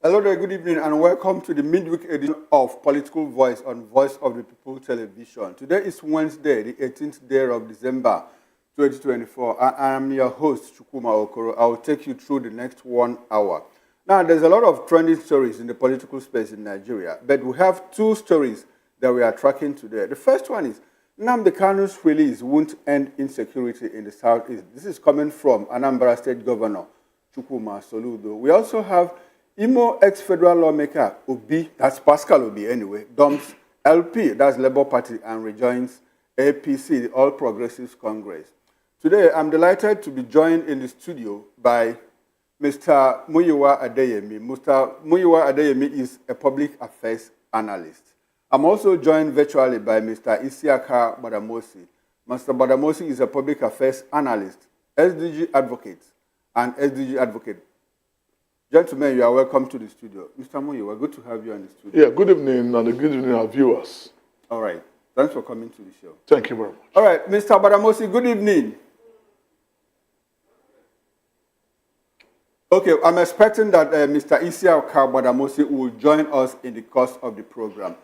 Hello there, good evening, and welcome to the midweek edition of Political Voice on Voice of the People Television. Today is Wednesday, the 18th day of December, 2024. I am your host, Chukwuma Okoro. I will take you through the next 1 hour. Now, there's a lot of trending stories in the political space in Nigeria, but we have two stories that we are tracking today. The first one is Kanu'S release won't end insecurity in the southeast. This is coming from Anambra State Governor Soludo. We also have Imo ex-federal lawmaker Obi, that's Pascal Obi anyway, dumps LP, that's Labour Party, and rejoins APC, the All Progressives Congress. Today, I'm delighted to be joined in the studio by Mr. Muyiwa Adeyemi. Mr. Muyiwa Adeyemi is a public affairs analyst. I'm also joined virtually by Mr. Isiaka Badamosi. Mr. Badamosi is a public affairs analyst, SDG advocate, and SDG advocate. Gentlemen, you are welcome to the studio. Mr. Muyiwa, good to have you in the studio. Yeah, good evening, and good evening, our viewers. All right. Thanks for coming to the show. Thank you very much. All right, Mr. Badamosi, good evening. Okay, I'm expecting that Mr. Isiaka Badamosi will join us in the course of the program.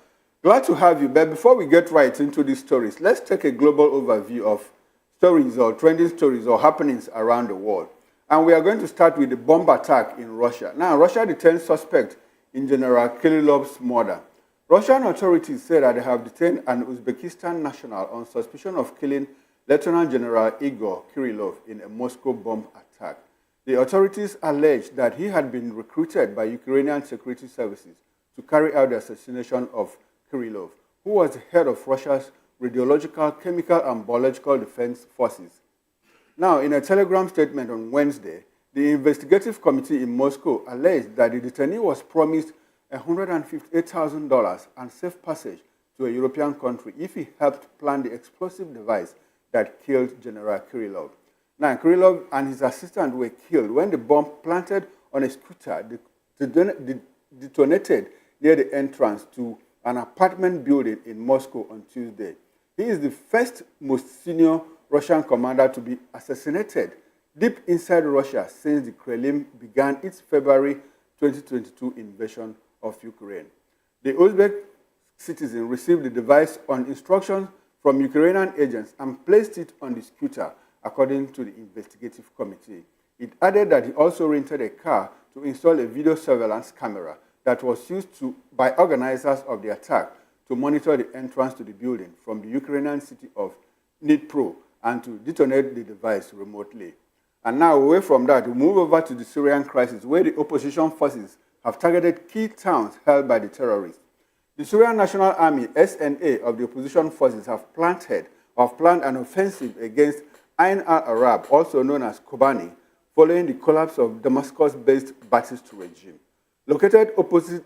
Glad to have you, but before we get right into these stories, let's take a global overview of stories or trending stories or happenings around the world. And we are going to start with the bomb attack in Russia. Now, Russia detained suspect in General Kirilov's murder. Russian authorities say that they have detained an Uzbekistan national on suspicion of killing Lieutenant General Igor Kirillov in a Moscow bomb attack. The authorities allege that he had been recruited by Ukrainian security services to carry out the assassination of Kirillov, who was the head of Russia's radiological, chemical, and biological defense forces. Now, in a telegram statement on Wednesday, the investigative committee in Moscow alleged that the detainee was promised $158,000 and safe passage to a European country if he helped plan the explosive device that killed General Kirillov. Now, Kirillov and his assistant were killed when the bomb planted on a scooter detonated near the entrance to an apartment building in Moscow on Tuesday. He is the first most senior Russian commander to be assassinated deep inside Russia since the Kremlin began its February 2022 invasion of Ukraine. The Uzbek citizen received the device on instructions from Ukrainian agents and placed it on the scooter, according to the investigative committee. It added that he also rented a car to install a video surveillance camera that was used by organizers of the attack to monitor the entrance to the building from the Ukrainian city of Dnipro and to detonate the device remotely. And now, away from that, we move over to the Syrian crisis, where the opposition forces have targeted key towns held by the terrorists. The Syrian National Army, SNA, of the opposition forces have planned an offensive against Ain al-Arab, also known as Kobani, following the collapse of Damascus-based Ba'athist regime. Located opposite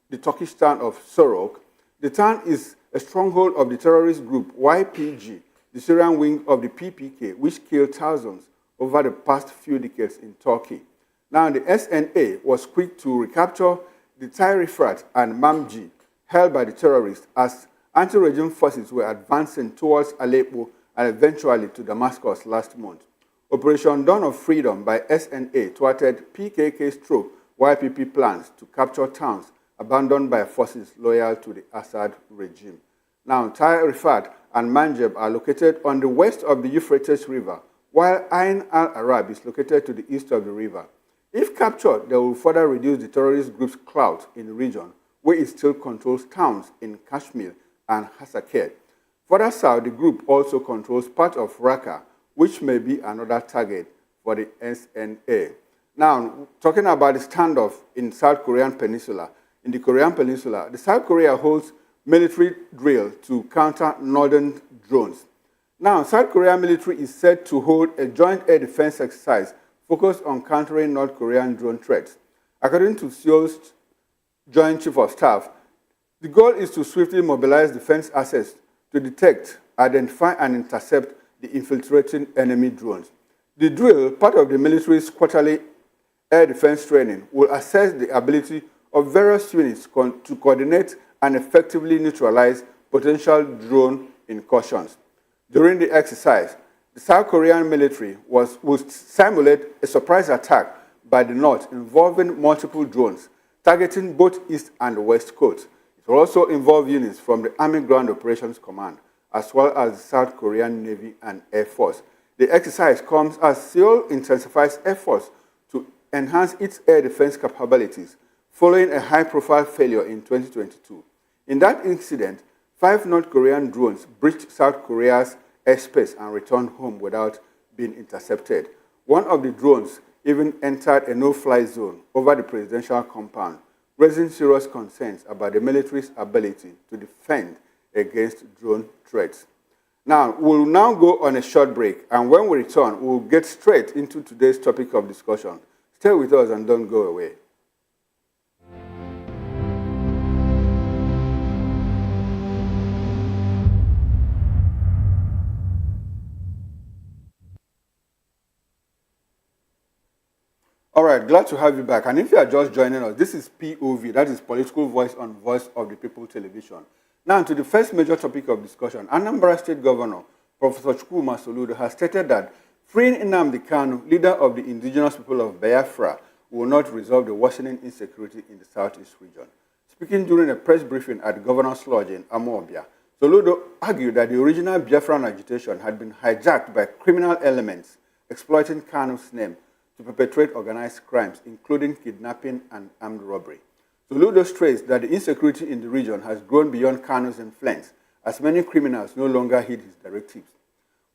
the Turkish town of Sorok, the town is a stronghold of the terrorist group YPG, the Syrian wing of the PPK, which killed thousands over the past few decades in Turkey. Now, the SNA was quick to recapture the Tairifat and Mamji held by the terrorists as anti-regime forces were advancing towards Aleppo and eventually to Damascus last month. Operation Dawn of Freedom by SNA thwarted PKK/YPP plans to capture towns abandoned by forces loyal to the Assad regime. Now, Tairifat and Manjab are located on the west of the Euphrates River, while Ain al-Arab is located to the east of the river. If captured, they will further reduce the terrorist group's clout in the region, where it still controls towns in Kashmir and Hasakeh. Further south, the group also controls part of Raqqa, which may be another target for the SNA. Now, talking about the standoff in South Korean Peninsula. In the Korean Peninsula, the South Korea holds military drill to counter northern drones. Now, South Korean military is set to hold a joint air defense exercise focused on countering North Korean drone threats. According to Seoul's Joint Chief of Staff, the goal is to swiftly mobilize defense assets to detect, identify, and intercept the infiltrating enemy drones. The drill, part of the military's quarterly air defense training, will assess the ability of various units to coordinate and effectively neutralize potential drone incursions. During the exercise, the South Korean military will simulate a surprise attack by the North involving multiple drones targeting both East and West coasts. It will also involve units from the Army Ground Operations Command, as well as the South Korean Navy and Air Force. The exercise comes as Seoul intensifies efforts to enhance its air defense capabilities following a high-profile failure in 2022. In that incident, 5 North Korean drones breached South Korea's airspace and returned home without being intercepted. One of the drones even entered a no-fly zone over the presidential compound, raising serious concerns about the military's ability to defend against drone threats. Now, we'll now go on a short break, and when we return, we'll get straight into today's topic of discussion. Stay with us and don't go away. All right, glad to have you back. And if you are just joining us, this is POV, that is Political Voice on Voice of the People Television. Now, to the first major topic of discussion, Anambra State Governor, Professor Soludo, has stated that freeing Nnamdi Kanu, leader of the indigenous people of Biafra, will not resolve the worsening insecurity in the southeast region. Speaking during a press briefing at the Governor's Lodge in Amobia, Soludo argued that the original Biafran agitation had been hijacked by criminal elements exploiting Kanu's name to perpetrate organized crimes, including kidnapping and armed robbery. Soludo stressed that the insecurity in the region has grown beyond Kanu's influence, as many criminals no longer heed his directives.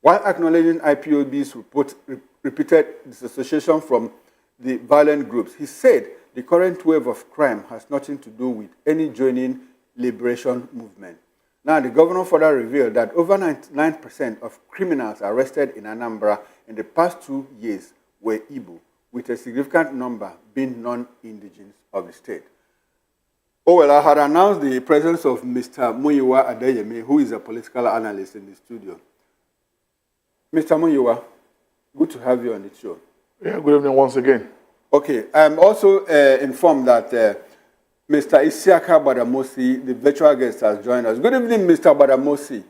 While acknowledging IPOB's repeated disassociation from the violent groups, he said the current wave of crime has nothing to do with any joining liberation movement. Now, the governor further revealed that over 99% of criminals arrested in Anambra in the past 2 years were Igbo, with a significant number being non-indigenous of the state. Oh, well, I had announced the presence of Mr. Muyiwa Adeyemi, who is a political analyst in the studio. Mr. Muyiwa, good to have you on the show. Yeah, good evening once again. Okay, I'm also informed that Mr. Isiaka Badamosi, the virtual guest, has joined us. Good evening, Mr. Badamosi.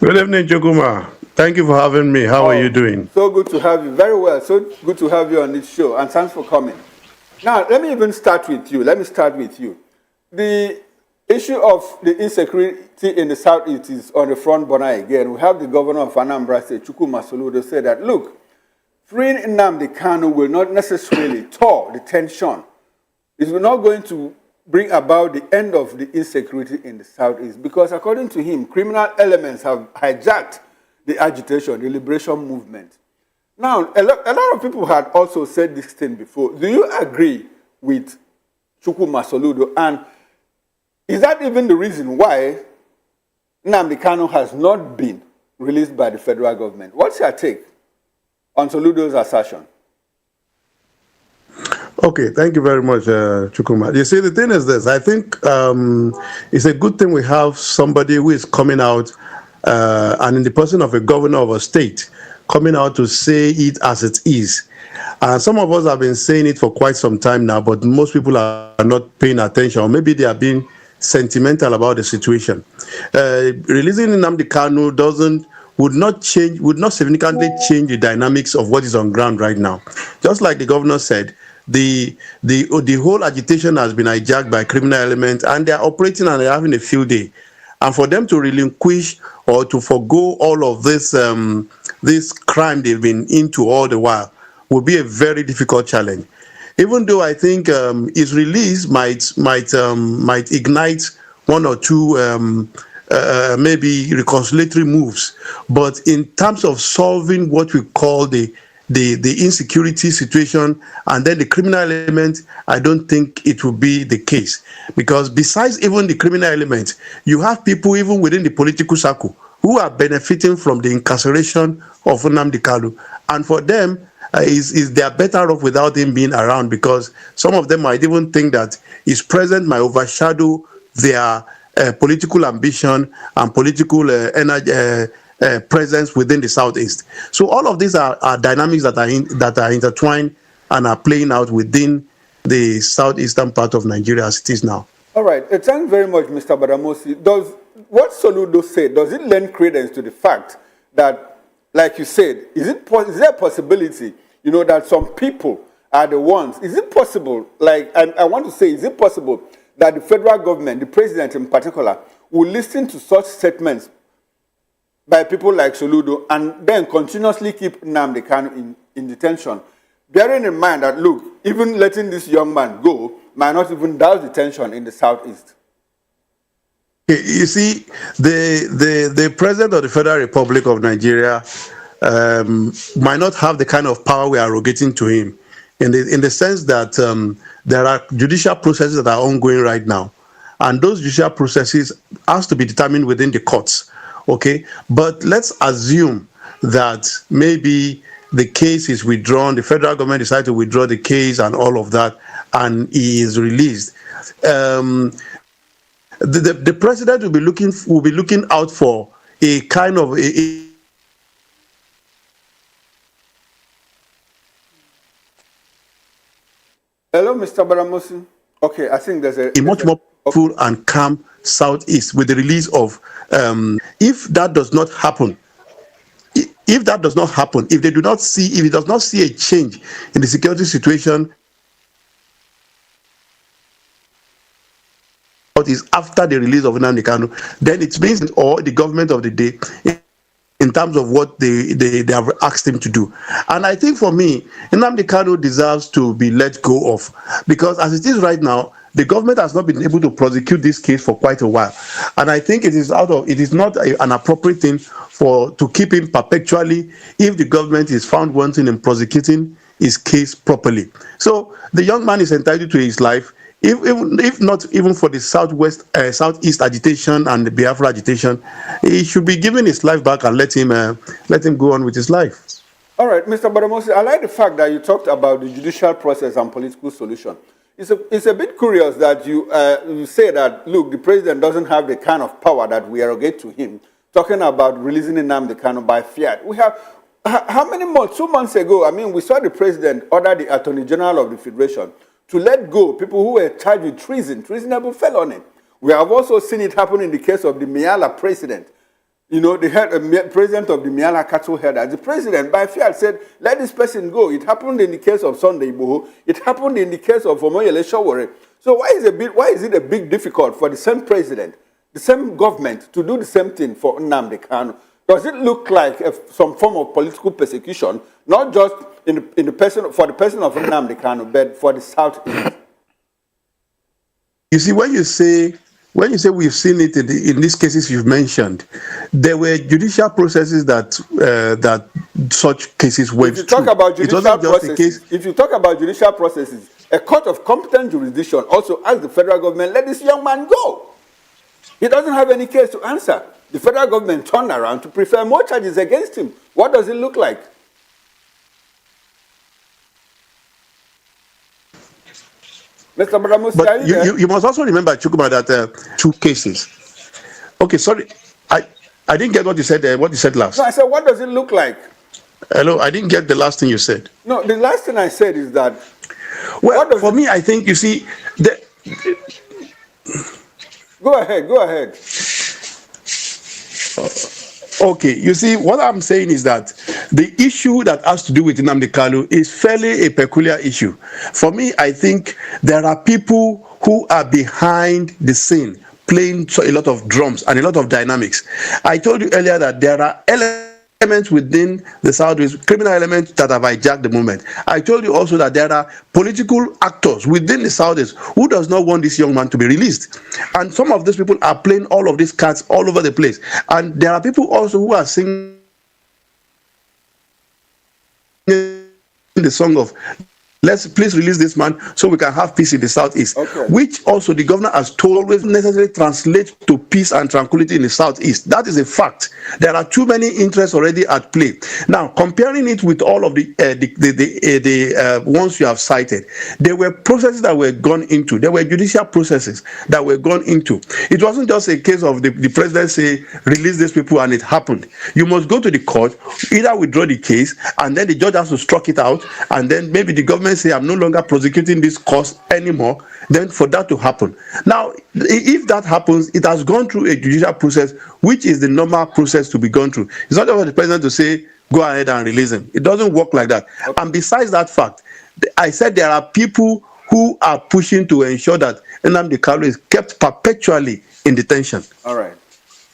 Good evening, Joguma. Thank you for having me. How are you doing? So good to have you. Very well. So good to have you on this show. And thanks for coming. Now, let me even start with you. The issue of the insecurity in the southeast is on the front burner again. We have the governor of Anambra State, Soludo, say that, look, freeing Nnamdi Kanu will not necessarily thaw the tension. It's not going to bring about the end of the insecurity in the southeast because, according to him, criminal elements have hijacked the agitation, the liberation movement. Now, a lot of people had also said this thing before. Do you agree with Soludo? And is that even the reason why Nnamdi Kanu has not been released by the federal government? What's your take on Soludo's assertion? Okay, thank you very much, Chukuma. You see, the thing is this. I think it's a good thing we have somebody who is coming out, and in the person of a governor of a state, coming out to say it as it is. Some of us have been saying it for quite some time now, but most people are not paying attention, or maybe they are being sentimental about the situation. Releasing Nnamdi Kanu would not significantly change the dynamics of what is on ground right now. Just like the governor said, the whole agitation has been hijacked by criminal elements, and they are operating and they're having a field day. And for them to relinquish or to forgo all of this this crime they've been into all the while will be a very difficult challenge. Even though I think his release might ignite one or two maybe reconciliatory moves, but in terms of solving what we call the insecurity situation and then the criminal element, I don't think it will be the case. Because besides even the criminal element, you have people even within the political circle who are benefiting from the incarceration of Nnamdi Kanu. And for them, they are better off without him being around, because some of them might even think that his presence might overshadow their political ambition and political presence within the southeast. So all of these are dynamics that are intertwined and are playing out within the southeastern part of Nigeria as it is now. All right. Thanks very much, Mr. Badamosi. Does what Soludo said, does it lend credence to the fact that, like you said, is there a possibility, that some people are the ones. Is it possible, like, I want to say, is it possible that the federal government, the president in particular, will listen to such statements by people like Soludo and then continuously keep Nnamdi Kanu in detention, bearing in mind that, look, even letting this young man go might not even douse the tension in the southeast? You see, the president of the Federal Republic of Nigeria might not have the kind of power we are arrogating to him, in the sense that there are judicial processes that are ongoing right now, and those judicial processes has to be determined within the courts. Okay, but let's assume that maybe the case is withdrawn, the federal government decided to withdraw the case and all of that, and he is released. The president will be looking out for a kind of Hello, Mr. Baramosi. Okay, I think there's a much more peaceful and calm southeast with the release of. If that does not happen, if they do not see, if it does not see a change in the security situation, is after the release of Nnamdi Kanu, then it means, or the government of the day, in terms of what they have asked him to do. And I think for me, Nnamdi Kanu deserves to be let go of, because as it is right now, the government has not been able to prosecute this case for quite a while, and I think it is not an appropriate thing to keep him perpetually if the government is found wanting in prosecuting his case properly. So the young man is entitled to his life. If not even for the southeast agitation and the Biafra agitation, he should be given his life back and let him go on with his life. All right, Mr. Baramosi, I like the fact that you talked about the judicial process and political solution. It's a bit curious that you say that, look, the president doesn't have the kind of power that we arrogate to him, talking about releasing Nnamdi Kanu by fiat. We have, how many months, 2 months ago, I mean, we saw the president order the Attorney General of the Federation to let go people who were charged with treasonable felony. We have also seen it happen in the case of the Miala president. You know, the president of the Miala cattle herders. The president, by fiat, said, let this person go. It happened in the case of Sunday Igboho. It happened in the case of Omoyele Sowore. So why is it a big difficult for the same president, the same government, to do the same thing for Nnamdi Kanu? Does it look like some form of political persecution, not just for the person of Nnamdi Kanu, but for the Southeast? You see, when you say we've seen it in these cases you've mentioned, there were judicial processes that such cases went through. If you talk about judicial processes, a court of competent jurisdiction also asked the federal government, let this young man go. He doesn't have any case to answer. The federal government turned around to prefer more charges against him. What does it look like? Mr. Baramosi, but you must also remember, Chukuma, that 2 cases. Okay, sorry, I didn't get what you said. What you said last? No, I said, what does it look like? Hello, I didn't get the last thing you said. No, the last thing I said is that. Well, for me, I think you see. Go ahead. Okay, you see, what I'm saying is that the issue that has to do with Nnamdi Kanu is fairly a peculiar issue. For me, I think there are people who are behind the scene playing a lot of drums and a lot of dynamics. I told you earlier that there are elements within the Southwest, criminal elements that have hijacked the movement. I told you also that there are political actors within the Southwest who does not want this young man to be released. And some of these people are playing all of these cards all over the place. And there are people also who are singing the song of, let's please release this man so we can have peace in the Southeast, okay, which also the governor has told always necessarily translate to peace and tranquility in the Southeast. That is a fact. There are too many interests already at play. Now, comparing it with all of the ones you have cited, there were processes that were gone into. There were judicial processes that were gone into. It wasn't just a case of the president say, release these people, and it happened. You must go to the court, either withdraw the case, and then the judge has to struck it out, and then maybe the government say, I'm no longer prosecuting this cause anymore, then for that to happen. Now, if that happens, it has gone through a judicial process, which is the normal process to be gone through. It's not for the president to say, go ahead and release him. It doesn't work like that. Okay. And besides that fact, I said there are people who are pushing to ensure that Nnamdi Kanu is kept perpetually in detention. All right.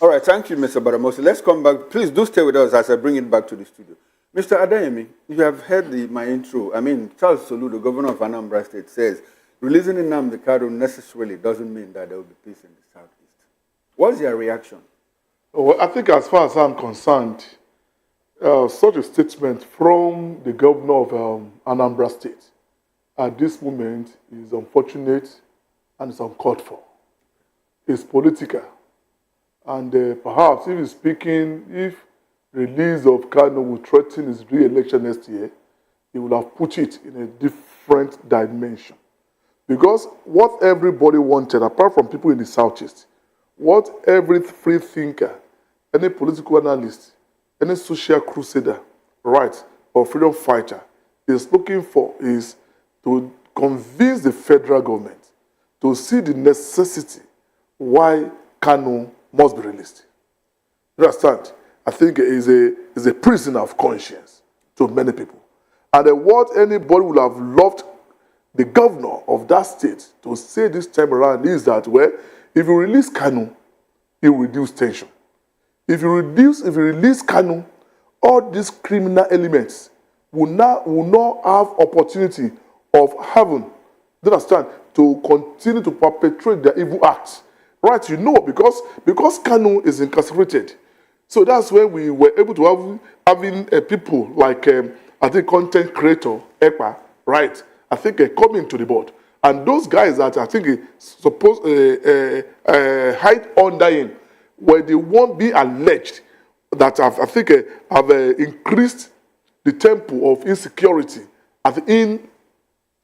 All right. Thank you, Mr. Badamosi. Let's come back. Please do stay with us as I bring it back to the studio. Mr. Adeyemi, you have heard my intro. I mean, Charles Soludo, governor of Anambra State, says releasing Nnamdi Kanu necessarily doesn't mean that there will be peace in the southeast. What's your reaction? Well, I think as far as I'm concerned, such a statement from the governor of Anambra State at this moment is unfortunate and it's uncalled for. It's political. And perhaps if he's speaking, if release of Kanu will threaten his re-election next year, he will have put it in a different dimension. Because what everybody wanted, apart from people in the southeast, what every free thinker, any political analyst, any social crusader, right, or freedom fighter is looking for is to convince the federal government to see the necessity why Kanu must be released. You understand? I think it is a prison of conscience to many people. And what anybody would have loved the governor of that state to say this time around is that, well, if you release Kanu, it will reduce tension. If you release Kanu, all these criminal elements will not have opportunity of having, you understand, to continue to perpetrate their evil acts. Right, you know, because Kanu is incarcerated. So that's when we were able to having people like, I think, content creator, EPA, right, I think coming to the board. And those guys that I think supposed hide under him, where they won't be alleged that I think have increased the tempo of insecurity in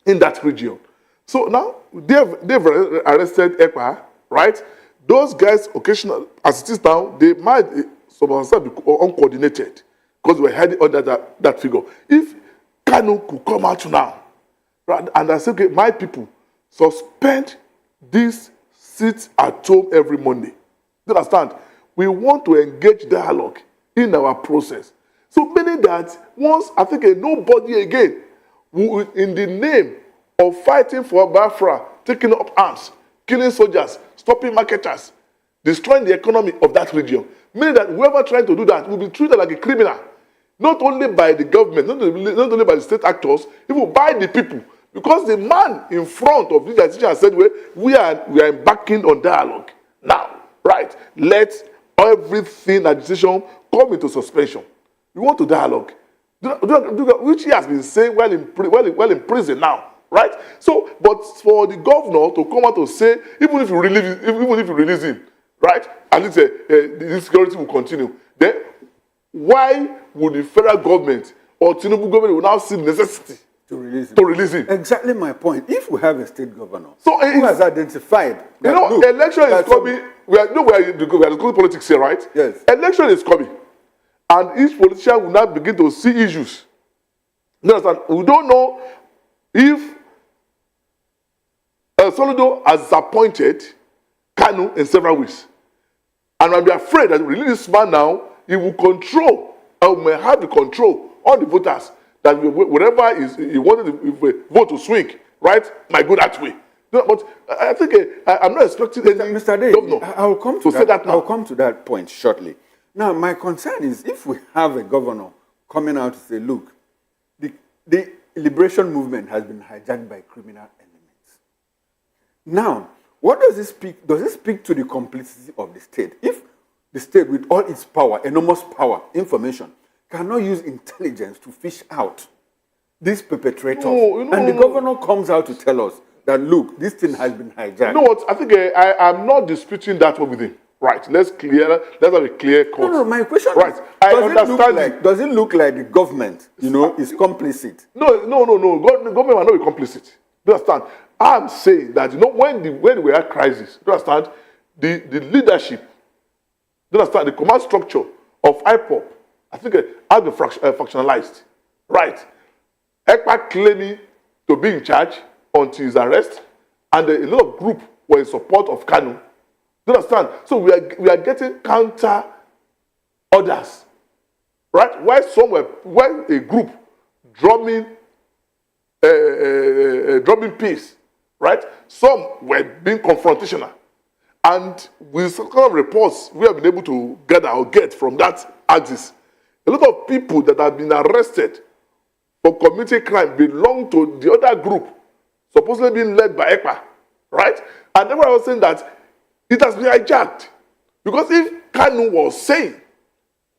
that region. So now they've arrested EPA, right? Those guys occasionally, as it is now, they might some of them be uncoordinated because we're hiding under that figure. If Kanu could come out now, right, and I say, okay, my people, suspend this sit at home every Monday. You understand? We want to engage dialogue in our process. So meaning that once, I think, nobody again will, in the name of fighting for Biafra, taking up arms, killing soldiers, stopping marketers, destroying the economy of that region, meaning that whoever trying to do that will be treated like a criminal, not only by the government, not only by the state actors, even by the people. Because the man in front of this decision has said, well, we are embarking on dialogue. Now, right, let everything agitation come into suspension. We want to dialogue, which he has been saying while in prison now. Right? So, but for the governor to come out to say, even if you release him, right, at least the insecurity will continue, then why would the federal government or Tinubu government will now see the necessity to release him? Exactly my point. If we have a state governor who has identified that, election is coming. We are discussing politics here, right? Yes. Election is coming. And each politician will now begin to see issues. You understand? We don't know if Soludo has appointed Kanu in several ways. And I'll be afraid that release this man now, he will control, or may have the control on the voters, that whatever he wanted the vote to swing, right, might go that way. But I think I'm not expecting any Mr. Day, governor I'll come to that now. I'll come to that point shortly. Now, my concern is if we have a governor coming out to say, look, the liberation movement has been hijacked by criminal elements. Now, what does it speak? Does it speak to the complicity of the state? If the state, with all its power, enormous power, information, cannot use intelligence to fish out these perpetrators, and the governor comes out to tell us that, look, this thing has been hijacked. You know what? I think I'm not disputing that one with him. Right. Let's have a clear cut. No, my question right. is, does it look like the government, is complicit? No. The government will not be complicit. You understand? I'm saying that, when we had crisis, you understand, the leadership, you understand, the command structure of IPOP, I think has been fractionalized. Right. ECPA claiming to be in charge until his arrest, and a lot of group were in support of Kanu. You understand? So we are getting counter orders, right? While a group drumming peace, right? Some were being confrontational. And with some kind of reports we have been able to gather or get from that axis, a lot of people that have been arrested for committing crime belong to the other group, supposedly being led by ECPA, right? And everyone was saying that it has been hijacked. Because if Kanu was saying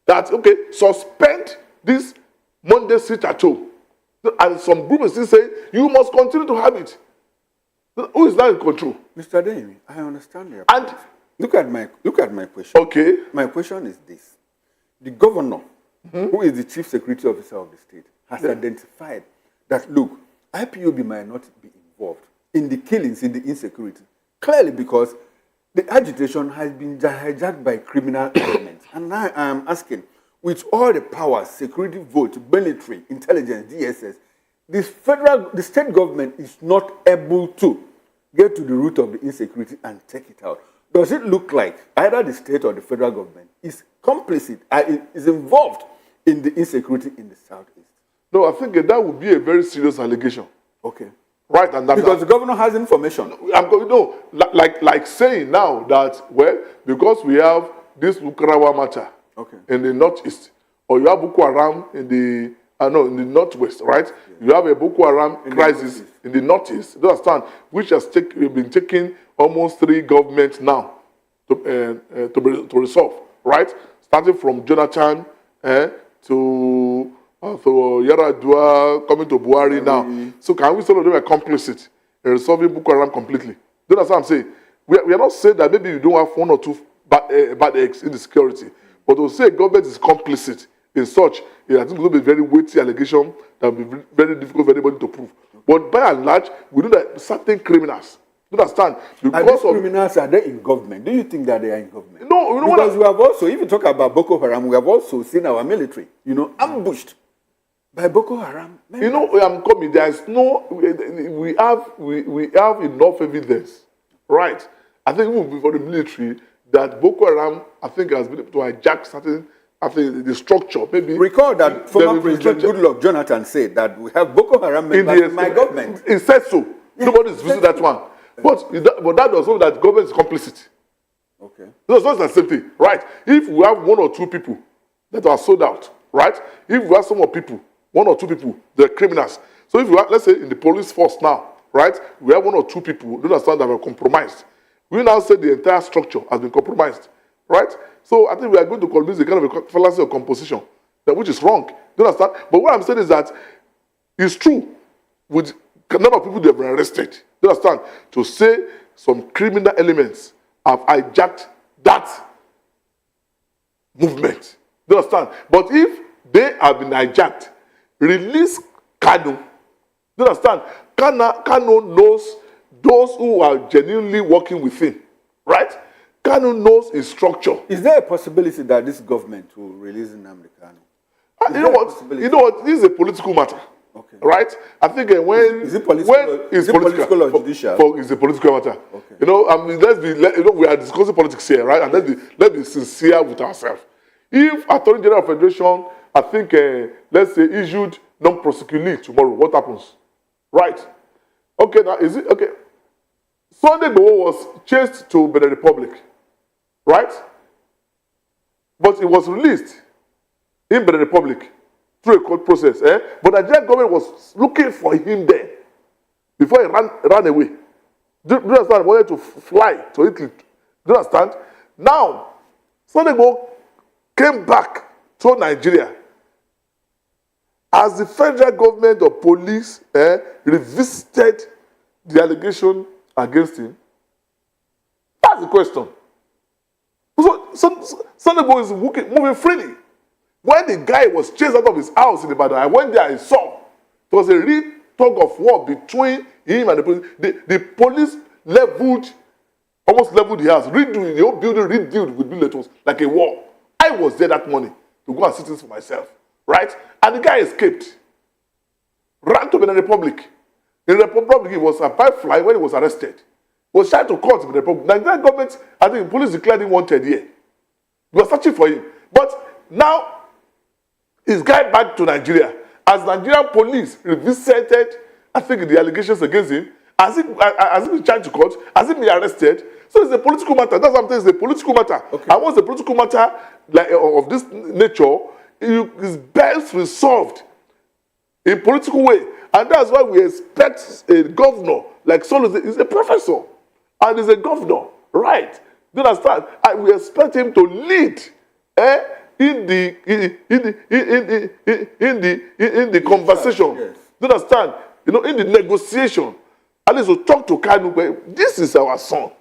that, okay, suspend this Monday sit at home, and some group is still saying, you must continue to have it. Who is that in control? Mr. Adeyemi, I understand your And point. Look at my question. okay, My question is this. The governor, who is the chief security officer of the state, has identified that, look, IPOB might not be involved in the killings, in the insecurity, clearly because the agitation has been hijacked by criminal elements. And now I am asking, with all the powers, security vote, military, intelligence, DSS, the state government is not able to get to the root of the insecurity and take it out. Does it look like either the state or the federal government is complicit, is involved in the insecurity in the southeast? no, I think that would be a very serious allegation. Okay. Right, and that, Because the governor has information. I'm going, no, like saying now that, well, because we have this Ukarawa matter in the northeast, or you have Boko Haram in the northwest, right? Yeah. You have a Boko Haram crisis in the northeast. You understand? Which has been taking almost 3 governments now to resolve, right? Starting from Jonathan to Yaradua, coming to Buhari now. So can we say that they were complicit in resolving Boko Haram completely? Do you understand what I'm saying? We are not saying that maybe you don't have 1 or 2 bad eggs in the security, but to say government is complicit in such, I think it will be a very weighty allegation that will be very difficult for anybody to prove. But by and large, we know that certain criminals, you understand? Because criminals, are they in government? Do you think that they are in government? No, because we have also, if you talk about Boko Haram, we have also seen our military, ambushed by Boko Haram. I'm coming. There's no. We have enough evidence, right? I think even before the military that Boko Haram, I think, has been able to hijack certain. I think the structure. Maybe recall that former President Goodluck Jonathan said that we have Boko Haram members in my government. He said so. Nobody's visited that one. But that does not mean that government is complicit. Okay. No, it's not the same thing, right? If we have 1 or 2 people that are sold out, right? If we have some more people, 1 or 2 people, they're criminals. So if we have, let's say, in the police force now, right? We have 1 or 2 people who understand that we're compromised. We now say the entire structure has been compromised, right? So I think we are going to convince the kind of a fallacy of composition, which is wrong. Do you understand? But what I'm saying is that it's true with a lot of people they have been arrested. Do you understand? To say some criminal elements have hijacked that movement. Do you understand? But if they have been hijacked, release Kanu. Do you understand? Kanu knows those who are genuinely working with him, right? Kanu knows his structure. Is there a possibility that this government will release Nnamdi Kanu? You know what? This is a political matter. Okay. Right? I think when is it political or judicial? It's a political matter. Okay. We are discussing politics here, right? And let's be sincere with ourselves. If Attorney General of Federation, I think, let's say, issued non-prosecution tomorrow, what happens? Right? Okay, now is it okay? Sunday Igboho was chased to Benin Republic, right? But it was released in Benin Republic through a court process. But the Nigerian government was looking for him there before he ran away. Do you understand? He wanted to fly to Italy. Do you understand? Now, Sunday Igboho came back to Nigeria as the federal government or police revisited the allegation against him. That's the question. So Sunday Igboho is moving freely. When the guy was chased out of his house in Ibadan, I went there, I saw. There was a real tug of war between him and the police. The police almost leveled the house, the whole building rebuilt with bullets like a war. I was there that morning to go and see things for myself, right? And the guy escaped, ran to Benin Republic. In the Republic, he was a pipe-fly when he was arrested. He was tried to court in the Republic. The Nigerian government, I think the police declared him wanted here. We were searching for him. But now, his guy back to Nigeria. As Nigerian police revisited, I think, the allegations against him, as if he's trying to court, as if he arrested. So it's a political matter. That's what I'm saying. It's a political matter. Okay. And once a political matter like of this nature is best resolved in political way, and that's why we expect a governor like Soludo. He's a professor and he's a governor, right? Do you understand? And we expect him to lead in the conversation. Yes. Do you understand? You know, in the negotiation, at least to talk to Kanu. This is our son.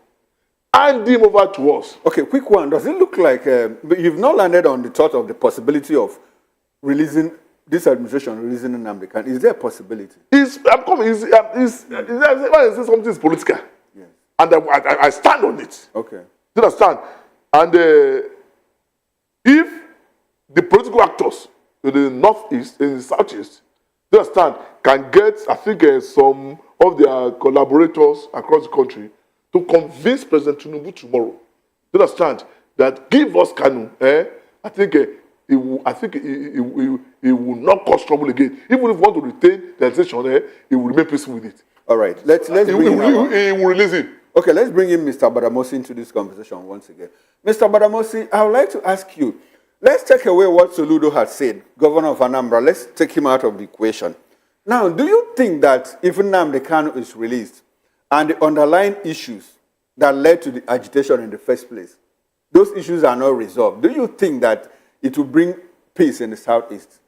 Hand him over to us. Okay, quick one. Does it look like you've not landed on the thought of the possibility of releasing this administration, releasing Nnamdi Kanu? Is there a possibility? I'm coming. When I say something is political, Yes. and I stand on it. Okay. Do you understand? And if the political actors in the northeast, in the southeast, do you understand, can get, I think, some of their collaborators across the country to convince President Tinubu tomorrow, do you understand, that give us Kanu, I think he will not cause trouble again. Even if we want to retain the legislation, he will remain peaceful with it. All right. Let's bring He will release it. Okay, let's bring in Mr. Badamosi into this conversation once again. Mr. Badamosi, I would like to ask you, let's take away what Soludo had said, Governor of Anambra. Let's take him out of the equation. Now, do you think that if Nnamdi Kanu is released and the underlying issues that led to the agitation in the first place, those issues are not resolved, do you think that it will bring peace in the Southeast?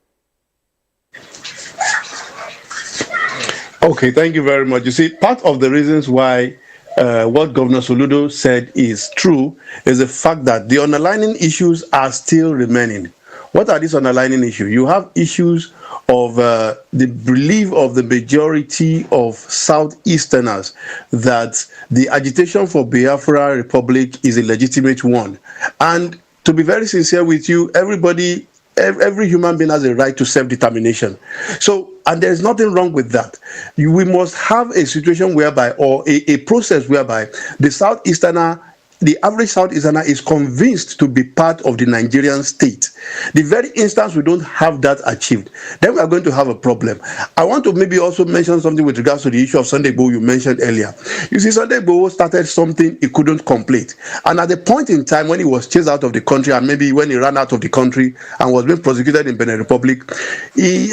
Okay, thank you very much. You see, part of the reasons why what Governor Soludo said is true is the fact that the underlying issues are still remaining. What are these underlying issues? You have issues of the belief of the majority of Southeasterners that the agitation for Biafra Republic is a legitimate one. And to be very sincere with you, every human being has a right to self-determination. So, and there's nothing wrong with that. We must have a situation whereby, or a process whereby the average Southeasterner is convinced to be part of the Nigerian state. The very instance we don't have that achieved, then we are going to have a problem. I want to maybe also mention something with regards to the issue of Sunday Igboho you mentioned earlier. You see, Sunday Igboho started something he couldn't complete. And at the point in time when he was chased out of the country, and maybe when he ran out of the country and was being prosecuted in Benin Republic, he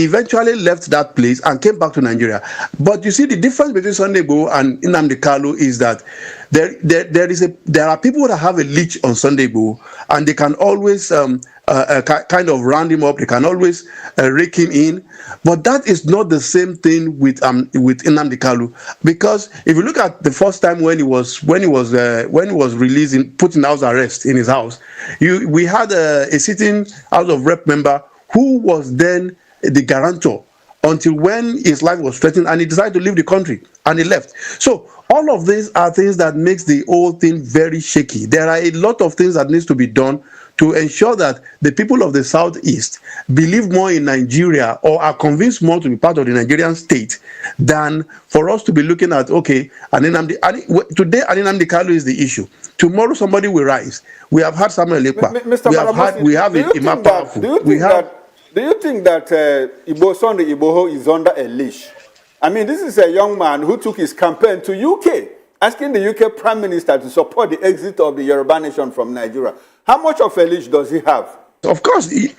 eventually left that place and came back to Nigeria. But you see, the difference between Sunday Igboho and Nnamdi Kanu is that there are people that have a leash on Sunday Igboho, and they can always kind of round him up. They can always rake him in, but that is not the same thing with Nnamdi Kanu, because if you look at the first time when he was released, put in house arrest in his house, we had a sitting House of Rep member who was then the guarantor until when his life was threatened, and he decided to leave the country and he left. So all of these are things that makes the whole thing very shaky. There are a lot of things that needs to be done to ensure that the people of the Southeast believe more in Nigeria, or are convinced more to be part of the Nigerian state, than for us to be looking at, okay, today Nnamdi Kanu is the issue. Tomorrow somebody will rise. We have had Samuel Ekpa. We have Imam Powerful. Do you think that Sunday Igboho is under a leash? I mean, this is a young man who took his campaign to UK, asking the UK Prime Minister to support the exit of the Yoruba nation from Nigeria. How much of a leash does he have? Of course, the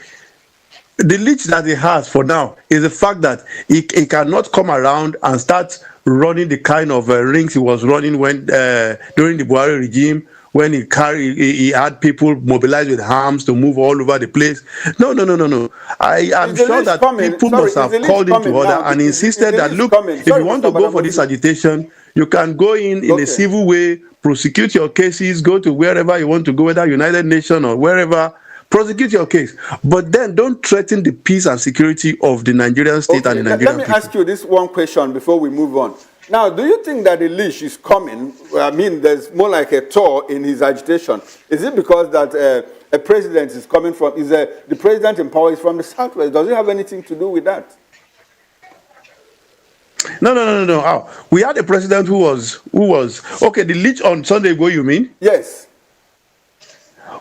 leash that he has for now is the fact that he cannot come around and start running the kind of rings he was running when during the Buhari regime, when he had people mobilized with arms to move all over the place. No. I am sure that people must have called him to order and insisted that, look, if you want to go for this agitation, you can go in a civil way, prosecute your cases, go to wherever you want to go, whether United Nations or wherever, prosecute your case. But then don't threaten the peace and security of the Nigerian state and the Nigerian people. Let me ask you this one question before we move on. Now, do you think that the leash is coming? I mean, there's more like a tour in his agitation. Is it because that a president is coming from, the president in power is from the Southwest? Does it have anything to do with that? No. We had a president who was okay. The leash on Sunday Igboho, you mean? Yes.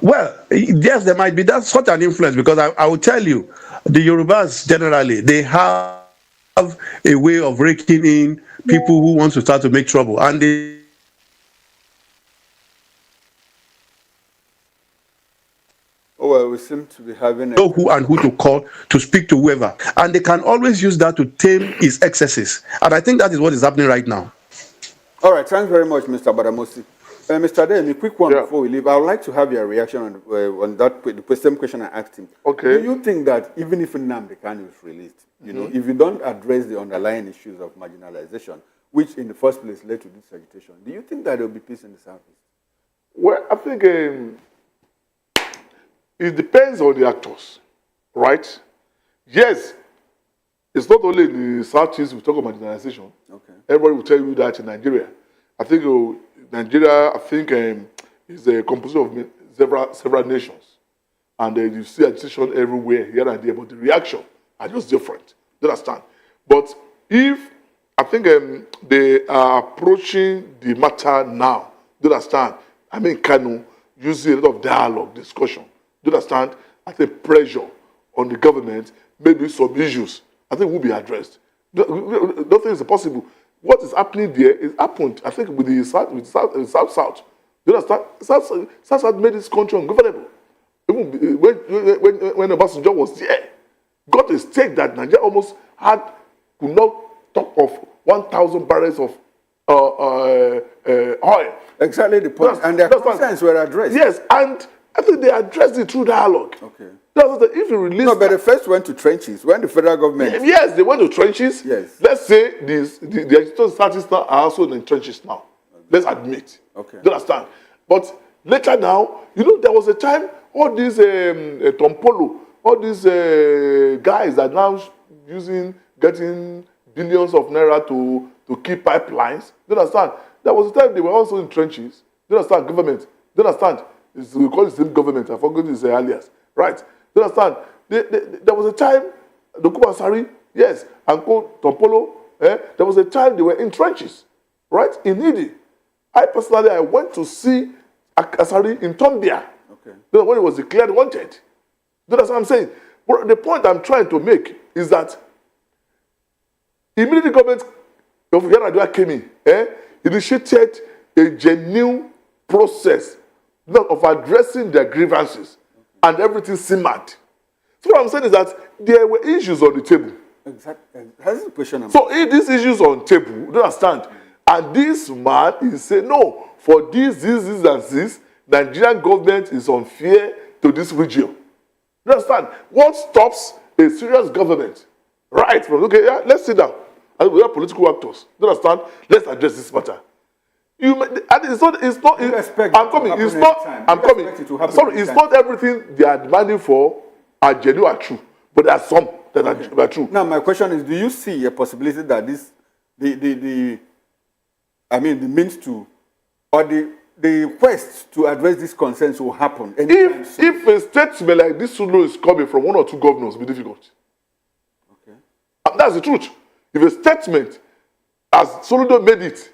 Well, yes, there might be that such an influence because I will tell you, the Yorubas generally they have a way of raking in people who want to start to make trouble, and they know who and who to call to speak to whoever. And they can always use that to tame his excesses. Oh, well, we seem to be having a... And I think that is what is happening right now. All right, thanks very much, Mr. Badamosi. Mr. Adeyemi, a quick one Yeah. before we leave. I would like to have your reaction on that the same question I asked him. Okay. Do you think that even if Nnamdi Kanu is released, you know, if you don't address the underlying issues of marginalization, which in the first place led to this agitation, do you think that there will be peace in the Southeast? Well, I think it depends on the actors, right? Yes, it's not only in the Southeast we talk about marginalization. Okay. Everybody will tell you that in Nigeria. I think Nigeria, is a composition of several nations. And you see agitation everywhere, here and there, but the reaction are just different. You understand? But if, I think they are approaching the matter now, you understand? I mean, Kanu, using a lot of dialogue, discussion, you understand? I think pressure on the government, maybe some issues, I think will be addressed. Nothing is possible. What is happening there is happened, I think, with the South. You understand? South made this country ungovernable. Even when Obasanjo was there, got a stake that Nigeria almost could not top of 1,000 barrels of oil. Exactly the point. And their concerns were addressed. Yes, and I think they addressed it through dialogue. Okay. If you release... No, but they first went to trenches. When the federal government... Yes, they went to trenches. Yes. Let's say the agitators statists now are also in trenches now. Let's admit. Okay. You understand? But later now, you know, there was a time all these Tompolo, all these guys are now getting billions of naira to keep pipelines. You understand? There was a time they were also in trenches. You understand? Government. You understand? We call it still government. I forgot his alias. Right? You understand? There was a time, the Kubasari, yes, and Tompolo, there was a time they were in trenches. Right? In Idi. I went to see Asari in Tombia. Okay. You know, when it was declared wanted. You know what I'm saying? But the point I'm trying to make is that immediately government of Yar'Adua came in, initiated a genuine process of addressing their grievances, and everything simmered. So what I'm saying is that there were issues on the table. Exactly. That's the question. So if these issues on the table, you understand? And this man is saying, no, for this, and this, Nigerian government is unfair to this region. You understand? What stops a serious government? Right from, okay, yeah, let's sit down. And we are political actors. You understand? Let's address this matter. It's not, I'm coming. It's not, I'm coming. Sorry, it's not everything they are demanding for are genuine, are true. But there are some that are true. Now, my question is, do you see a possibility that the means to, or the quest to address these concerns will happen? If a statement like this Soludo is coming from one or two governors, it will be difficult. Okay. That's the truth. If a statement, as Soludo made it,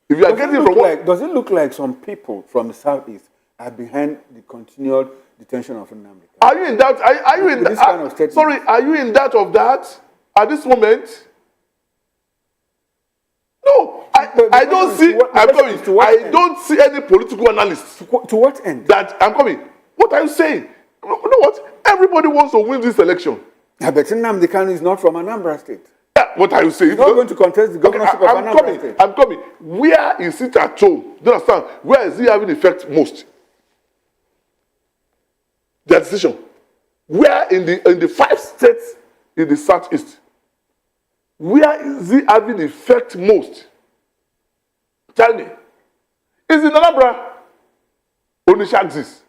if you are getting from does it look like some people from the Southeast are behind the continued detention of Nnamdi? Are you in doubt? Are you in this kind of statement? Sorry, are you in doubt of that at this moment? No, I don't see. I'm coming. I don't see any political analyst. To what end? That I'm coming. What are you saying? You know what? Everybody wants to win this election. I bet Nnamdi Kanu is not from Anambra State. Yeah, what are you saying? He's not going to contest the governorship of Anambra State. I'm coming. Where is it at home? Do you understand? Where is he having effect most? The decision. Where in the 5 states in the Southeast? Where is he having effect most? Tell me. Is it Anambra? Onitsha exists.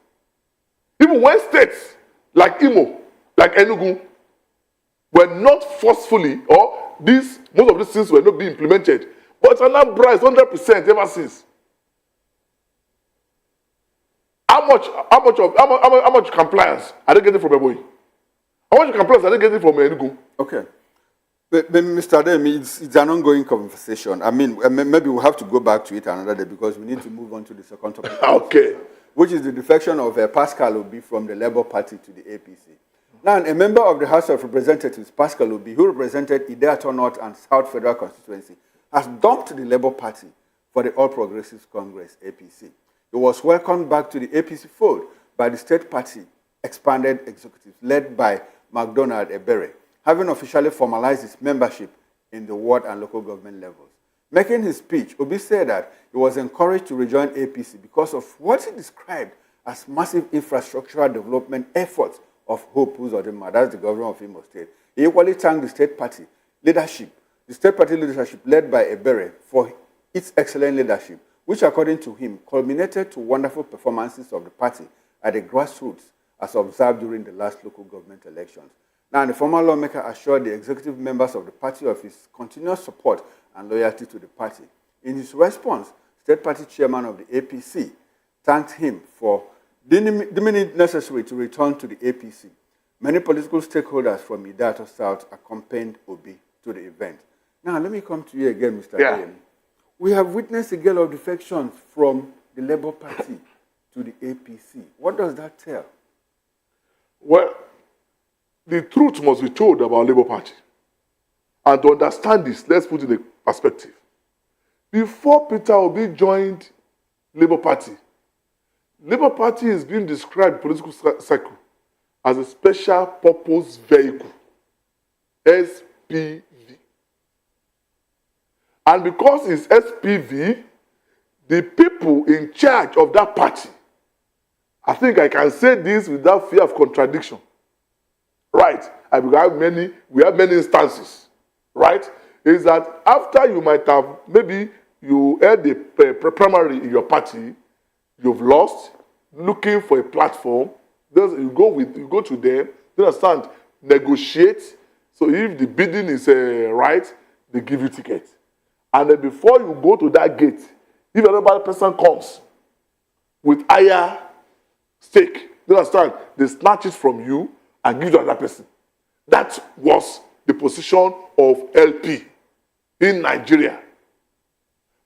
Even when states like Imo, like Enugu, were not forcefully, or most of these things were not being implemented. But Anambra is 100% ever since. How much compliance are they getting from Ebonyi? How much compliance are they getting from Enugu? Okay. But Mr. Adeyemi, it's an ongoing conversation. I mean, maybe we'll have to go back to it another day because we need to move on to the second topic. Okay. which is the defection of Pascal Obi from the Labour Party to the APC. Now, a member of the House of Representatives, Pascal Obi, who represented Idaho North and South Federal Constituency, has dumped the Labour Party for the All Progressives Congress, APC. He was welcomed back to the APC fold by the state party expanded executives led by MacDonald Ebere, having officially formalized his membership in the ward and local government levels. Making his speech, Obi said that he was encouraged to rejoin APC because of what he described as massive infrastructural development efforts of Hope Uzodinma, that's the governor of Imo State. He equally thanked the state party leadership, led by Ebere, for its excellent leadership, which according to him culminated to wonderful performances of the party at the grassroots as observed during the last local government elections. Now, the former lawmaker assured the executive members of the party of his continuous support and loyalty to the party. In his response, state party chairman of the APC thanked him for deeming it necessary to return to the APC. Many political stakeholders from Idaho South accompanied Obi to the event. Now, let me come to you again, Mr. Ian. We have witnessed a gale of defections from the Labour Party to the APC. What does that tell? Well, the truth must be told about Labour Party. And to understand this, let's put it in perspective. Before Peter Obi joined Labour Party is being described in political circle as a special purpose vehicle, SPV. And because it's SPV, the people in charge of that party, I think I can say this without fear of contradiction, right? We have many instances, right? Is that after you might have, maybe you held a primary in your party, you've lost, looking for a platform, you go to them, they understand, negotiate. So if the bidding is right, they give you ticket. And then before you go to that gate, if another person comes with higher stake, you understand, they snatch it from you and give it to another person. That was the position of LP in Nigeria.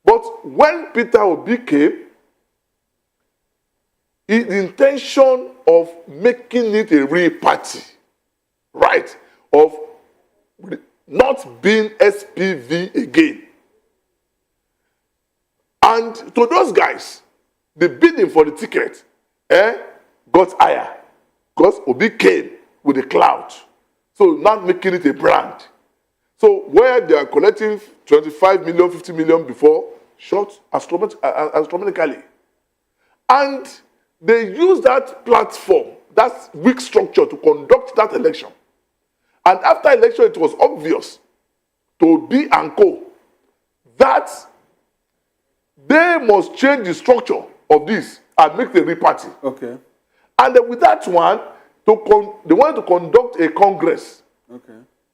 But when Peter Obi came, the intention of making it a real party, right, of not being SPV again. And to those guys, the bidding for the ticket got higher because Obi came with a cloud. So not making it a brand. So where they are collecting 25 million, 50 million before, short astronomically. And they use that platform, that weak structure to conduct that election. And after election, it was obvious to Obi and co that they must change the structure of this and make the real party. Okay. And then with that one, they wanted to conduct a congress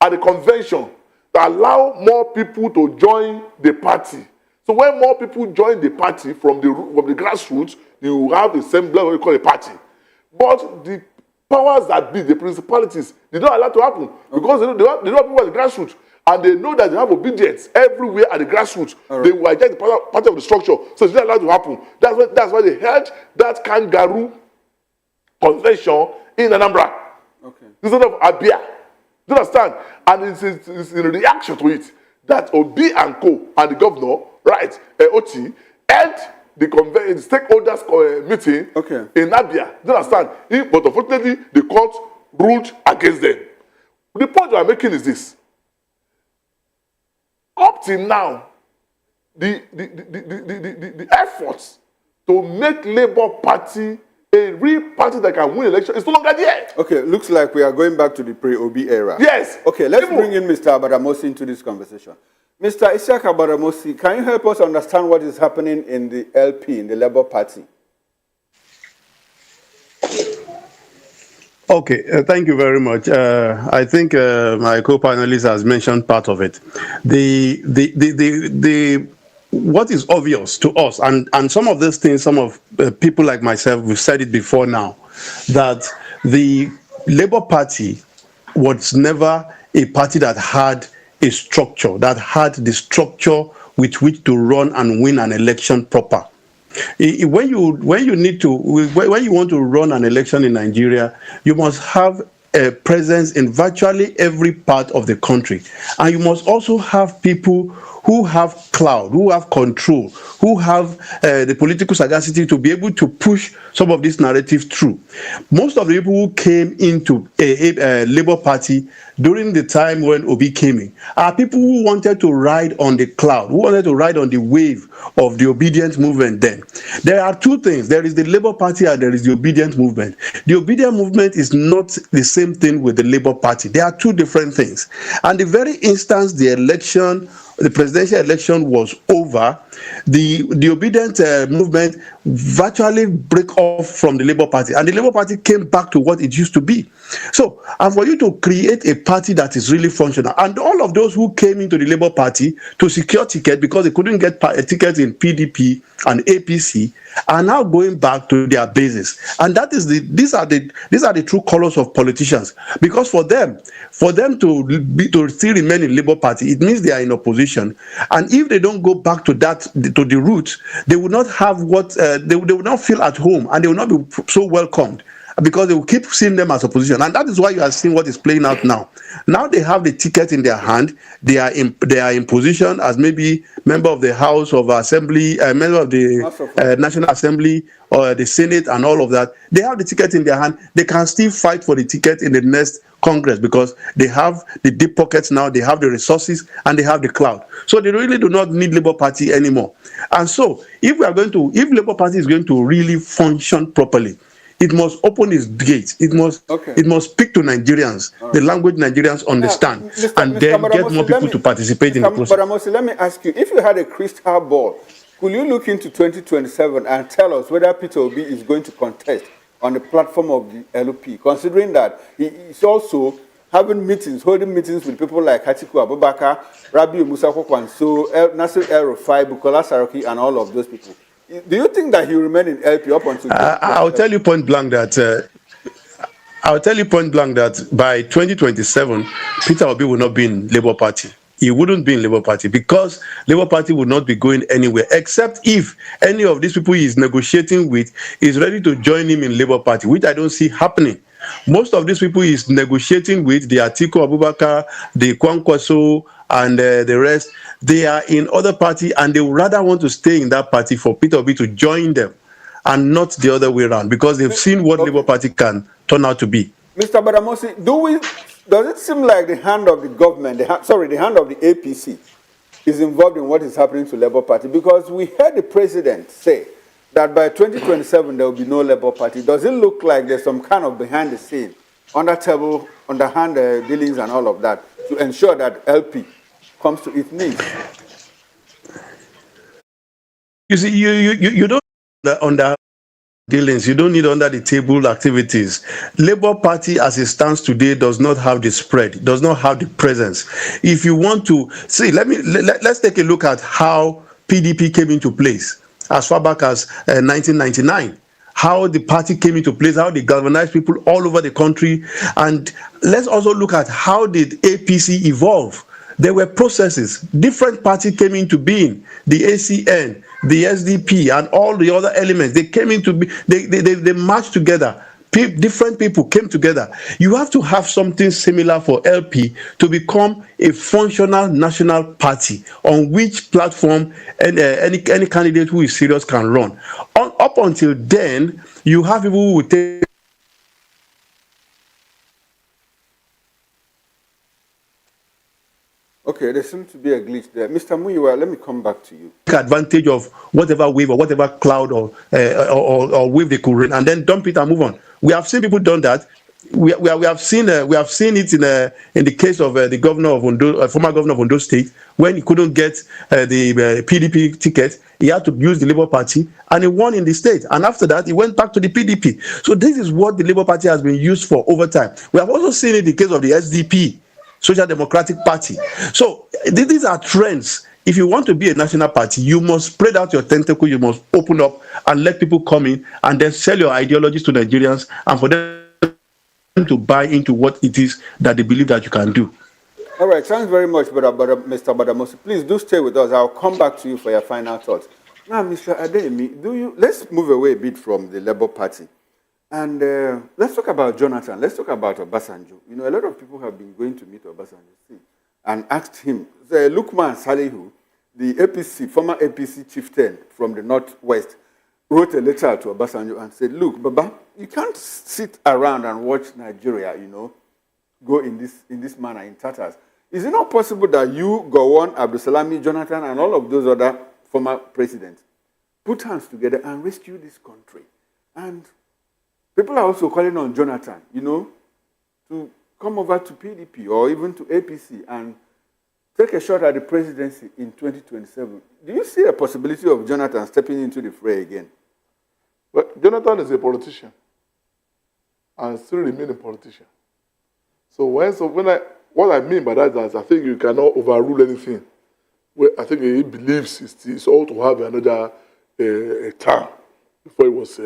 at a convention to allow more people to join the party. So when more people join the party from the grassroots, you have a semblance of what we call a party. But the powers that be, the principalities, they don't allow it to happen because they know people at the grassroots. And they know that they have obedience everywhere at the grassroots. Right. They will hijack the part of the structure. So it's not allowed to happen. That's why they held that kangaroo convention in Anambra. Okay. Instead of Abia. Do you understand? And it's in reaction to it that Obi and co and the governor, right, Oti, held the stakeholders meeting in Abia. Do you understand? But unfortunately, the court ruled against them. The point we are making is this. Up till now, the efforts to make Labour Party a real party that can win election is no longer there. Okay, looks like we are going back to the pre-Obi era. Yes. Okay, let's bring in Mr. Abadamosi into this conversation. Mr. Isiaq Abadamosi, can you help us understand what is happening in the LP, in the Labour Party? Okay, thank you very much. I think my co-panelist has mentioned part of it. What is obvious to us, and some of these things, some of people like myself, we've said it before now, that the Labour Party was never a party that had a structure, that had the structure with which to run and win an election proper. When you want to run an election in Nigeria, you must have a presence in virtually every part of the country, and you must also have people who have clout, who have control, who have the political sagacity to be able to push some of this narrative through. Most of the people who came into a Labour Party during the time when Obi came in are people who wanted to ride on the cloud, who wanted to ride on the wave of the obedient movement then. There are two things. There is the Labour Party and there is the obedient movement. The obedient movement is not the same thing with the Labour Party. They are two different things. And the very instance the presidential election was over, the obedient movement virtually break off from the Labour Party, and the Labour Party came back to what it used to be. So, and for you to create a party that is really functional, and all of those who came into the Labour Party to secure ticket because they couldn't get a ticket in PDP and APC, are now going back to their bases, and that is these are the true colors of politicians. Because for them to still remain in Labour Party, it means they are in opposition, and if they don't go back to the roots, they will not have what they will not feel at home, and they will not be so welcomed, because they will keep seeing them as opposition. And that is why you are seeing what is playing out now. Now they have the ticket in their hand. They are in position as maybe member of the House of Assembly, member of the National Assembly, or the Senate, and all of that. They have the ticket in their hand. They can still fight for the ticket in the next Congress because they have the deep pockets now, they have the resources, and they have the clout. So they really do not need Labour Party anymore. And so if Labour Party is going to really function properly, it must open its gates. It must speak to Nigerians, the language Nigerians understand, then get more people to participate in the process. But Amosi, let me ask you, if you had a crystal ball, could you look into 2027 and tell us whether Peter Obi is going to contest on the platform of the LP, considering that he is also holding meetings with people like Atiku Abubakar, Rabiu Musa Kwankwaso, Nasir El-Rufai, Bukola Saraki, and all of those people? Do you think that he will remain in LP up until? I'll tell you point blank that by 2027, Peter Obi will not be in Labour Party. He wouldn't be in Labour Party because Labour Party would not be going anywhere, except if any of these people he is negotiating with is ready to join him in Labour Party, which I don't see happening. Most of these people he is negotiating with, the Atiku Abubakar, the Kwankwaso, and the rest, they are in other party, and they would rather want to stay in that party for Peter Obi to join them, and not the other way around, because they've seen what Labour Party can turn out to be. Mr. Badamosi, does it seem like the hand of the government, the hand of the APC is involved in what is happening to Labour Party? Because we heard the president say that by 2027 there will be no Labour Party. Does it look like there's some kind of behind the scene, underhand dealings and all of that to ensure that LP comes to its knees? You see, you don't under dealings, you don't need under the table activities. Labour Party as it stands today does not have the spread, does not have the presence. If you want to see, let's take a look at how PDP came into place as far back as 1999. How the party came into place, how they galvanized people all over the country. And let's also look at how did APC evolve. There were processes. Different parties came into being. The ACN, the SDP, and all the other elements, they came into being. They marched together. Different people came together. You have to have something similar for LP to become a functional national party on which platform any candidate who is serious can run. Up until then, you have people who will take Okay, there seems to be a glitch there. Mr. Muyiwa, let me come back to you. Take advantage of whatever wave or whatever cloud or wave they could run, and then dump it and move on. We have seen people done that. We have seen it in the case of the governor of Ondo, former governor of Ondo State, when he couldn't get the PDP ticket. He had to use the Labour Party, and he won in the state. And after that, he went back to the PDP. So this is what the Labour Party has been used for over time. We have also seen it in the case of the SDP, Social Democratic Party. So these are trends. If you want to be a national party, you must spread out your tentacle, you must open up and let people come in and then sell your ideologies to Nigerians, and for them to buy into what it is that they believe that you can do. All right, thanks very much, Mr. Badamosi. Please do stay with us. I'll come back to you for your final thoughts. Now, Mr. Adeyemi, let's move away a bit from the Labour Party. And let's talk about Jonathan. Let's talk about Obasanjo. You know, a lot of people have been going to meet Obasanjo and asked him, Lukman Salihu, the APC, former APC chieftain from the Northwest, wrote a letter to Obasanjo and said, look, Baba, you can't sit around and watch Nigeria, go in this manner, in tatters. Is it not possible that you, Gowon, Abdulsalami, Jonathan, and all of those other former presidents put hands together and rescue this country? And people are also calling on Jonathan, to come over to PDP or even to APC and take a shot at the presidency in 2027. Do you see a possibility of Jonathan stepping into the fray again? Well, Jonathan is a politician and still remain a politician. So what I mean by that is I think you cannot overrule anything. Well, I think he believes it's all to have another term before he was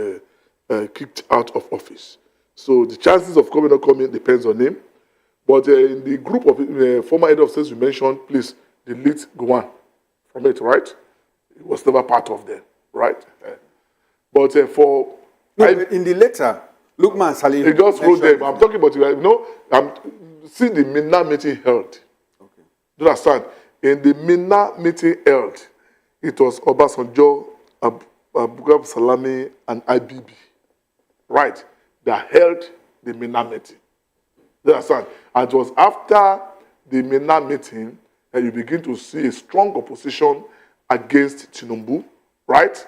kicked out of office. So the chances of coming or not coming depends on him. But in the group of former head of states you mentioned, please delete Gowon from it, right? It was never part of them, right? But in the letter, Lukman Salim. He just wrote them. I'm talking about, I'm seeing the Minna meeting held. Okay. Do you understand? In the Minna meeting held, it was Obasanjo, Abugab Salami, and IBB, right? That held the Minna meeting. Do you understand? And it was after the Minna meeting that you begin to see a strong opposition against Tinubu, right?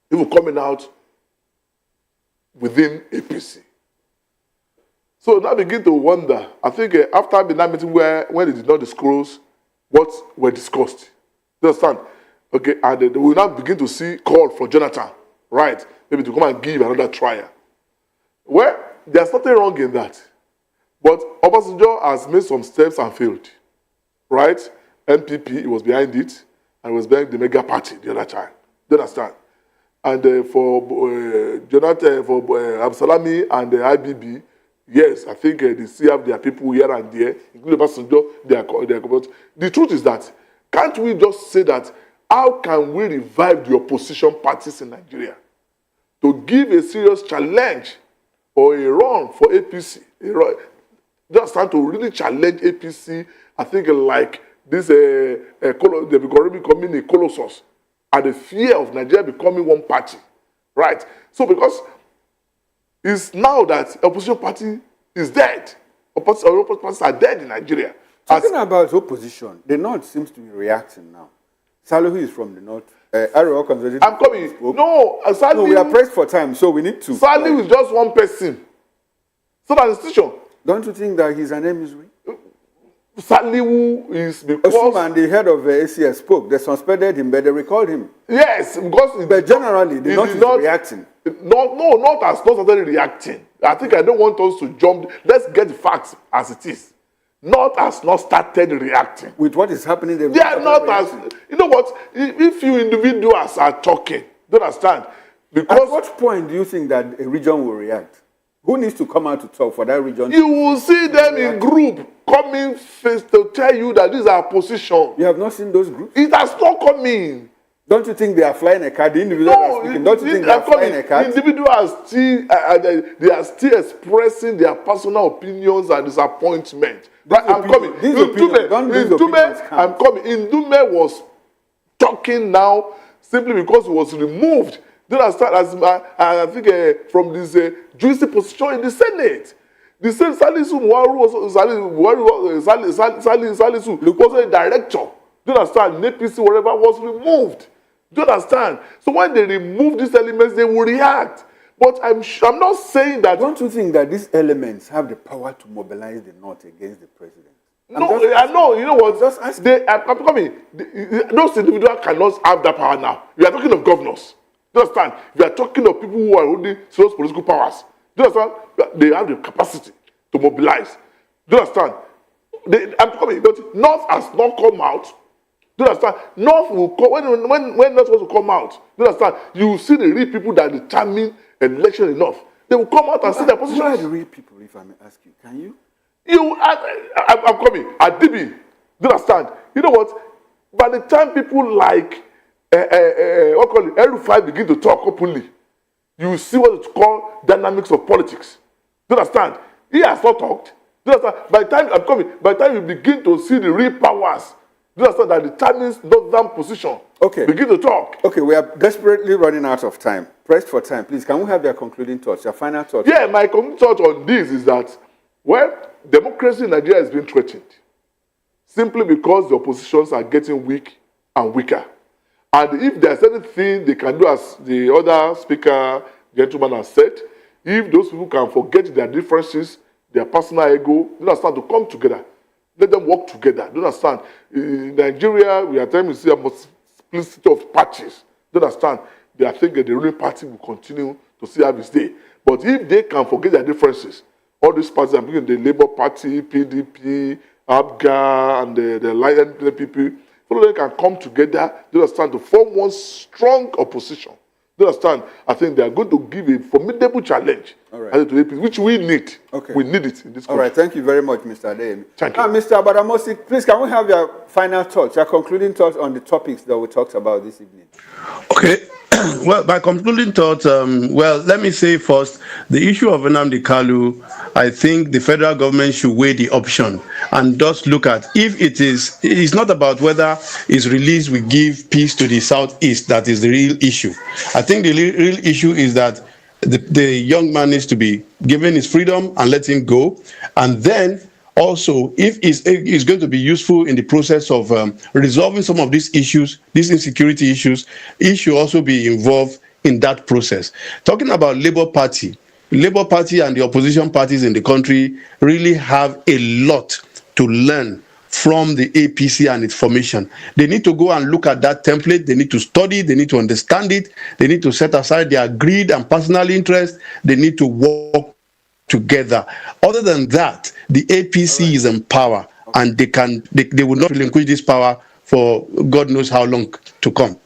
People coming out within APC. So now begin to wonder. I think after the Minna meeting when they did not disclose what were discussed, you understand? Okay, and they will now begin to see call for Jonathan, right? Maybe to come and give another trial. Well, there's nothing wrong in that. But Obasanjo has made some steps and failed, right? NPP, he was behind it, and he was behind the mega party the other time. Do you understand? And for Jonathan, for Absalami and the IBB, yes, I think they still have their people here and there, including Obasanjo, they are. The truth is that, can't we just say that, how can we revive the opposition parties in Nigeria to give a serious challenge or a run for APC? Just start to really challenge APC. I think like this, they becoming a colossus, and the fear of Nigeria becoming one party, right? So because it's now that opposition party is dead, opposition parties are dead in Nigeria. Talking about opposition, the North seems to be reacting now. Salihu is from the North. I'm coming. No, Salihu. No, we are pressed for time, so we need to. Salihu is just one person. So that institution. Don't you think that his name is real? Salihu is because... Osman, the head of ACS, spoke. They suspended him, but they recalled him. Yes, because... But generally, the North is reacting. No, not as not started reacting. I think I don't want us to jump. Let's get the facts as it is. Not has not started reacting. With what is happening, they are not as... You know what? If you individuals are talking, do you understand? Because... At what point do you think that a region will react? Who needs to come out to talk for that region? You will see them in group coming face to tell you that these are position. You have not seen those groups? It has not come in. Don't you think they are flying a card? The individuals are speaking. Don't you think they are flying a card? The individuals still, they are still expressing their personal opinions and disappointment. But I'm coming. I'm coming. Indume was talking now simply because he was removed. Do you understand? I think from this juicy position in the Senate. The same Salisu Muaru was a director. Do you understand? NPC, whatever, was removed. Do you understand? So when they remove these elements, they will react. But I'm not saying that... Don't you think that these elements have the power to mobilize the North against the president? I know. You know what? I'm coming. Those individuals cannot have that power now. We are talking of governors. Do you understand? We are talking of people who are holding serious political powers. Do you understand? They have the capacity to mobilize. Do you understand? I'm coming. But North has not come out. Do you understand? North will come when North wants to come out. Do you understand? You will see the real people that determine election in North. They will come out and see their position. Who are the real people, if I may ask you? Can you? I'm coming. Adibi. Do you understand? You know what? By the time people like what call it, El-Rufai begin to talk openly, you will see what it's called dynamics of politics. Do you understand? He has not talked. Do you understand? By the time you begin to see the real powers, do you understand that determines northern position? Okay. Begin to talk. Okay, we are desperately running out of time. Pressed for time. Please, can we have your concluding thoughts, your final thoughts? Yeah, my concluding thought on this is that, well, democracy in Nigeria is being threatened simply because the oppositions are getting weak and weaker. And if there's anything they can do, as the other speaker, gentleman, has said, if those people can forget their differences, their personal ego, they understand to come together. Let them work together. Do you understand? In Nigeria, we are trying to see a multiplicity of parties. Do you understand? They are thinking the ruling party will continue to see have its day. But if they can forget their differences, all these parties, I'm thinking the Labour Party, PDP, ABGA, and the Lion people, so they can come together, do you understand, to form one strong opposition. Do you understand? I think they are going to give a formidable challenge to APC, which we need. Okay. We need it in this country. All right. Thank you very much, Mr. Adeyemi. Thank you. Mr. Badamosi, please, can we have your final thoughts, your concluding thoughts on the topics that we talked about this evening? Okay. Well, my concluding thoughts, well, let me say first, the issue of Nnamdi Kanu, I think the federal government should weigh the option and just look at if it's not about whether his release will give peace to the southeast. That is the real issue. I think the real issue is that the young man needs to be given his freedom and let him go. And then also, if it's going to be useful in the process of resolving some of these issues, these insecurity issues, he should also be involved in that process. Talking about Labour Party and the opposition parties in the country really have a lot to learn from the APC and its formation. They need to go and look at that template. They need to study. They need to understand it. They need to set aside their greed and personal interest. They need to work together. Other than that, the APC is in power, and they will not relinquish this power for God knows how long to come.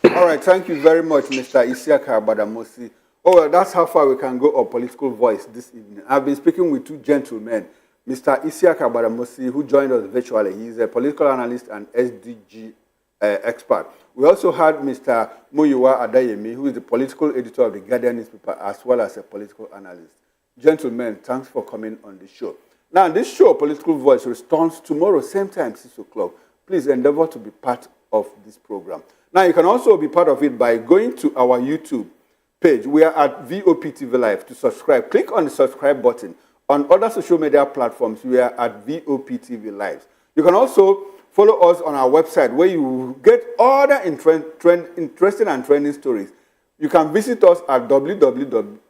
All right, thank you very much, Mr. Isiaka Badamosi. Oh, well, that's how far we can go on Political Voice this evening. I've been speaking with two gentlemen, Mr. Isiaka Badamosi, who joined us virtually. He's a political analyst and SDG expert. We also had Mr. Muyiwa Adeyemi, who is the political editor of the Guardian newspaper, as well as a political analyst. Gentlemen, thanks for coming on the show. Now, this show, Political Voice, returns tomorrow, same time, 6 o'clock. Please endeavor to be part of this program. Now, you can also be part of it by going to our YouTube page. We are at VOP TV Live. To subscribe, click on the subscribe button. On other social media platforms, we are at VOP TV Live. You can also follow us on our website, where you will get all the interesting and trending stories. You can visit us at www.vop.ng.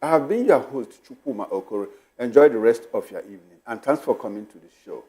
I have been your host, Chukuma Okoro. Enjoy the rest of your evening, and thanks for coming to the show.